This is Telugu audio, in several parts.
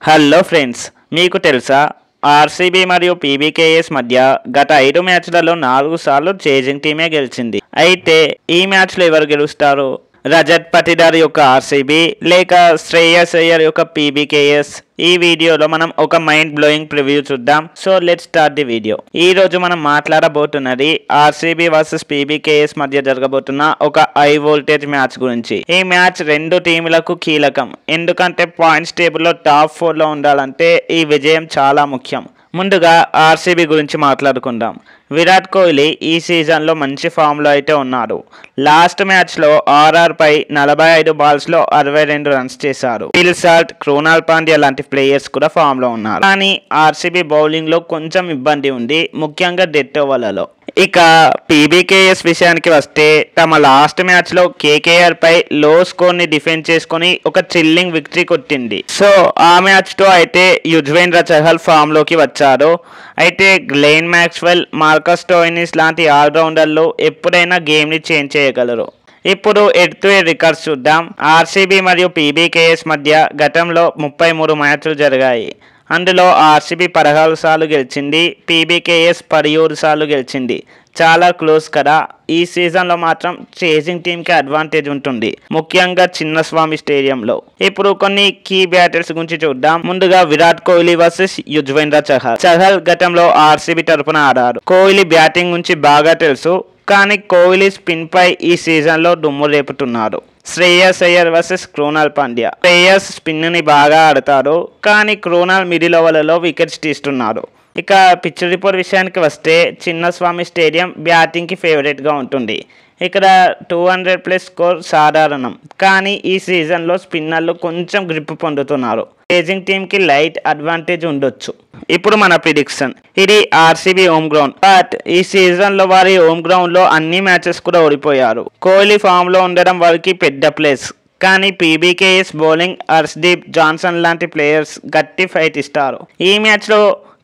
హలో ఫ్రెండ్స్, మీకు తెలుసా ఆర్సీబీ మరియు పీబీకేఎస్ మధ్య గత 5 మ్యాచ్లలో 4 సార్లు చేజింగ్ టీమే గెలిచింది. అయితే ఈ మ్యాచ్లో ఎవరు గెలుస్తారు? రజత్ పటిదార్ యొక్క ఆర్సీబీ లేక శ్రేయస్ అయ్యర్ యొక్క పీబీకేఎస్? ఈ వీడియోలో మనం ఒక మైండ్ బ్లోయింగ్ ప్రివ్యూ చూద్దాం. So let's start the video. ఈ రోజు మనం మాట్లాడబోతున్నది ఆర్సీబీ వర్సెస్ పీబీకేఎస్ మధ్య జరగబోతున్న ఒక హై వోల్టేజ్ మ్యాచ్ గురించి. ఈ మ్యాచ్ రెండు టీములకు కీలకం, ఎందుకంటే పాయింట్స్ టేబుల్లో టాప్ 4లో ఉండాలంటే ఈ విజయం చాలా ముఖ్యం. ముందుగా ఆర్సీబీ గురించి మాట్లాడుకుందాం. విరాట్ కోహ్లీ ఈ సీజన్లో మంచి ఫామ్లో అయితే ఉన్నాడు. లాస్ట్ మ్యాచ్లో ఆర్ఆర్పై 45 బాల్స్లో 62 రన్స్ చేశారు. ఫిల్ సాల్ట్, క్రోనాల్ పాండ్యా లాంటి ప్లేయర్స్ కూడా ఫామ్లో ఉన్నారు. కానీ ఆర్సీబీ బౌలింగ్లో కొంచెం ఇబ్బంది ఉంది, ముఖ్యంగా డెత్ ఓవర్లలో. ఇక పీబీకేఎస్ విషయానికి వస్తే తమ లాస్ట్ మ్యాచ్లో కేకేఆర్ పై లో స్కోర్ని డిఫెండ్ చేసుకొని ఒక థ్రిల్లింగ్ విక్టరీ కొట్టింది. సో ఆ మ్యాచ్తో అయితే యుజ్వేంద్ర చహల్ ఫామ్లోకి వచ్చారు. అయితే గ్లెన్ మ్యాక్స్వెల్, మార్కస్ స్టోయినిస్ లాంటి ఆల్రౌండర్లు ఎప్పుడైనా గేమ్ని చేంజ్ చేయగలరు. ఇప్పుడు హెడ్ టు హెడ్ రికార్డ్స్ చూద్దాం. ఆర్సీబీ మరియు పీబీకేఎస్ మధ్య గతంలో 33 మ్యాచ్లు జరిగాయి. అందులో ఆర్సీబీ 16 సార్లు గెలిచింది, పీబీకేఎస్ 17 సార్లు గెలిచింది. చాలా క్లోజ్ కదా. ఈ సీజన్లో మాత్రం చేజింగ్ టీంకి అడ్వాంటేజ్ ఉంటుంది, ముఖ్యంగా చిన్నస్వామి స్టేడియంలో. ఇప్పుడు కొన్ని కీ బ్యాటర్స్ గురించి చూద్దాం. ముందుగా విరాట్ కోహ్లీ వర్సెస్ యుజ్వేంద్ర చహల్. చహల్ గతంలో ఆర్సీబీ తరపున ఆడారు. కోహ్లీ బ్యాటింగ్ గురించి బాగా తెలుసు, కానీ కోహ్లీ స్పిన్ పై ఈ సీజన్లో దుమ్ము రేపుతున్నారు. శ్రేయస్ అయ్యర్ వర్సెస్ క్రోనాల్ పాండ్యా. శ్రేయస్ స్పిన్ని బాగా ఆడతారు, కానీ క్రోనాల్ మిడిల్ ఓవర్లలో వికెట్స్ తీస్తున్నారు. ఇక పిచ్ రిపోర్ట్ విషయానికి వస్తే చిన్నస్వామి స్టేడియం బ్యాటింగ్కి ఫేవరెట్గా ఉంటుంది. ఇక్కడ 200+ స్కోర్ సాధారణం, కానీ ఈ సీజన్లో స్పిన్నర్లు కొంచెం గ్రిప్ పొందుతున్నారు. చేజింగ్ టీంకి లైట్ అడ్వాంటేజ్ ఉండొచ్చు. ఇప్పుడు మన ప్రిడిక్షన్. ఇది ఆర్సీబీ హోమ్ గ్రౌండ్, బట్ ఈ సీజన్లో వారి హోమ్ గ్రౌండ్లో అన్ని మ్యాచెస్ కూడా ఓడిపోయారు. కోహ్లీ ఫామ్లో ఉండడం వారికి పెద్ద ప్లేస్, కానీ పీబీకేఎస్ బౌలింగ్ హర్ష్దీప్, జాన్సన్ లాంటి ప్లేయర్స్ గట్టి ఫైట్ ఇస్తారు. ఈ మ్యాచ్లో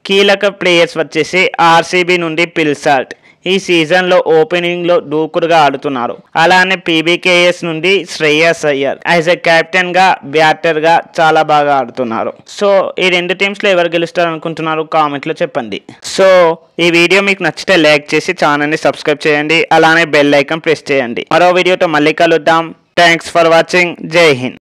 కీలక ప్లేయర్స్ వచ్చేసి ఆర్సీబీ నుండి ఫిల్ సాల్ట్ ఈ సీజన్లో ఓపెనింగ్లో దూకుడుగా ఆడుతున్నారు. అలానే పీబీకేఎస్ నుండి శ్రేయస్ అయ్యర్ యాజ్ ఎ కెప్టెన్గా, బ్యాటర్గా చాలా బాగా ఆడుతున్నారు. సో ఈ రెండు టీమ్స్లో ఎవరు గెలుస్తారు అనుకుంటున్నారు? కామెంట్లో చెప్పండి. సో ఈ వీడియో మీకు నచ్చితే లైక్ చేసి ఛానల్ని సబ్స్క్రైబ్ చేయండి, అలానే బెల్ ఐకాన్ ప్రెస్ చేయండి. మరో వీడియోతో మళ్ళీ కలుద్దాం. Thanks for watching. జై హింద్.